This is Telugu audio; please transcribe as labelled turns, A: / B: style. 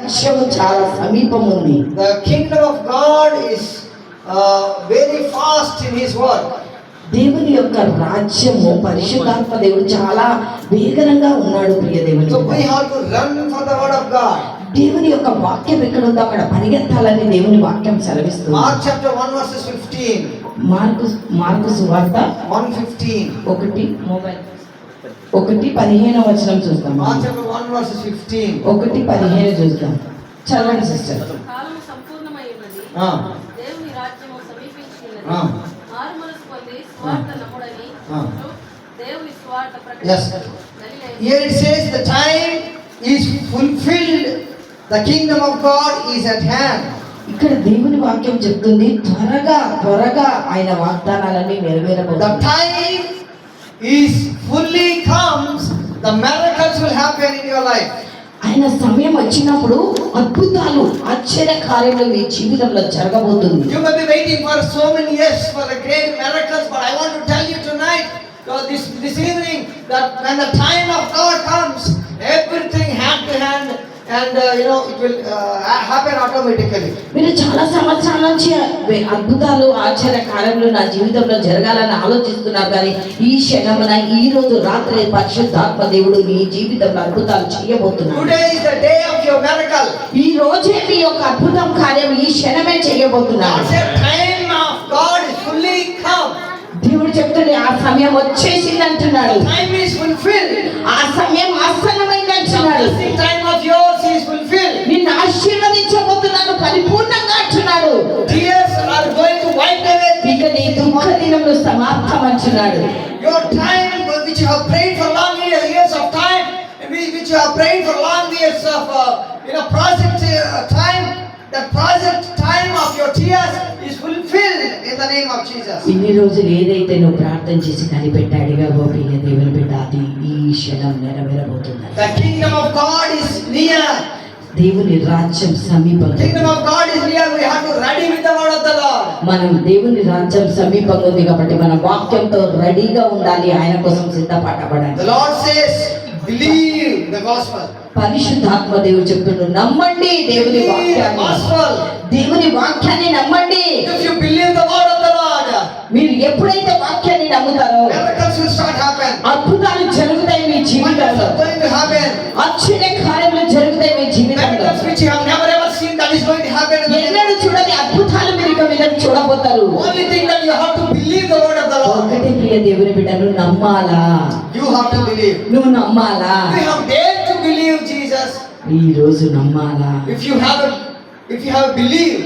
A: రాజ్యము చాలా సమీపం ఉంది.
B: The kingdom of God is very fast in His work.
A: దేవుని యొక్క రాజ్యము పరిశుద్ధాత్మ దేవుడు చాలా వేగంగా ఉన్నాడు ప్రియ దేవుని.
B: So we have to run for the word of God.
A: దేవుని యొక్క వాక్యం ఎక్కడ ఉందో అక్కడ పరిగెత్తాలని దేవుని వాక్యం సెలవిస్తుంది.
B: Mark chapter 1 verses 15.
A: మార్కు సువార్త
B: 1:15.
A: 1:15 చూస్తాం.
B: Mark chapter 1 verses 15.
A: 1:15 చూస్తాం. చదవండి సిస్టర్.
C: కాలం సంపూర్ణమై ఉన్నది. దేవుని రాజ్యము సమీపించుచున్నది. మారుమనసు పొంది స్వార్థ నమ్ముడని దేవుని స్వార్థ
B: Yes. Here it says the time is fulfilled. The kingdom of God is at hand.
A: ఇక్కడ దేవుని వాక్యం చెప్తుంది త్వరగా ఆయన వాగ్దానాలన్నీ నెరవేరబోతుంది.
B: The time is fully comes. The miracles will happen in your life.
A: ఆయన సమయం వచ్చినప్పుడు అద్భుతాలు ఆశ్చర్య కార్యములు మీ జీవితంలో జరగబోతుంది.
B: You may be waiting for so many years for the great miracles, but I want to tell you tonight, this evening, that when the time of God comes, everything hand to hand, and it will happen automatically.
A: మీరు చాలా సంవత్సరాల నుంచి అద్భుతాలు ఆశ్చర్య కార్యములు నా జీవితంలో జరగాలని ఆలోచిస్తున్నారు, కానీ ఈ క్షణమున ఈ రోజు రాత్రి పరిశుద్ధాత్మ దేవుడు మీ జీవితంలో అద్భుతాలు చేయబోతున్నాడు.
B: Today is the day of your miracle.
A: ఈ రోజే మీ యొక్క అద్భుతం కార్యం ఈ క్షణమే చేయబోతున్నాడు.
B: The time of God is fully come.
A: దేవుడు చెప్తుంది ఆ సమయం వచ్చేసింది అంటున్నాడు.
B: Time is fulfilled.
A: ఆ సమయం ఆసన్నమైంది అంటున్నాడు.
B: The time of yours is fulfilled.
A: నిన్ను ఆశీర్వదించబోతున్నాను పరిపూర్ణంగా అంటున్నాడు.
B: Tears are going to wipe away.
A: ఇక నీ దుఃఖ దినములు సమాప్తం అంటున్నాడు.
B: Your time which you have prayed for long years of time, which you have prayed for long years of project time, that project time of your tears is fulfilled in the name of Jesus.
A: ఇన్ని రోజులు ఏదైతే నువ్వు ప్రార్థన చేసి కనిపెట్టాడిగా ప్రియ దేవుని బిడ్డ అది ఈ క్షణం నెరవేరబోతుంది.
B: The kingdom of God is near.
A: దేవుని రాజ్యం సమీపంగా.
B: Kingdom of God is near. We have to ready with the word of the Lord.
A: మనం దేవుని రాజ్యం సమీపంగా ఉంది కాబట్టి మన వాక్యంతో రెడీగా ఉండాలి, ఆయన కోసం సిద్ధపడబడాలి.
B: The Lord says, believe the gospel.
A: పరిశుద్ధాత్మ దేవుడు చెప్తున్నాడు నమ్మండి దేవుని వాక్యాన్ని నమ్మండి.
B: If you believe the word of the Lord,
A: మీరు ఎప్పుడైతే వాక్యాన్ని నమ్ముతారో
B: miracles will start happen.
A: అద్భుతాలు జరుగుతాయి మీ జీవితంలో.
B: Going to happen.
A: ఆశ్చర్య కార్యములు జరుగుతాయి మీ జీవితంలో.
B: Miracles which you have never ever seen, that is going to happen.
A: ఎన్నడూ చూడని అద్భుతాలు మీరు ఇక మీద చూడబోతారు.
B: Only thing that you have to believe the word of the Lord.
A: ఒకటే ప్రియ దేవుని బిడ్డ నువ్వు నమ్మాలా.
B: You have to believe.
A: నువ్వు నమ్మాలా.
B: You have dared to believe Jesus.
A: ఈ రోజు నమ్మాలా.
B: If you have believed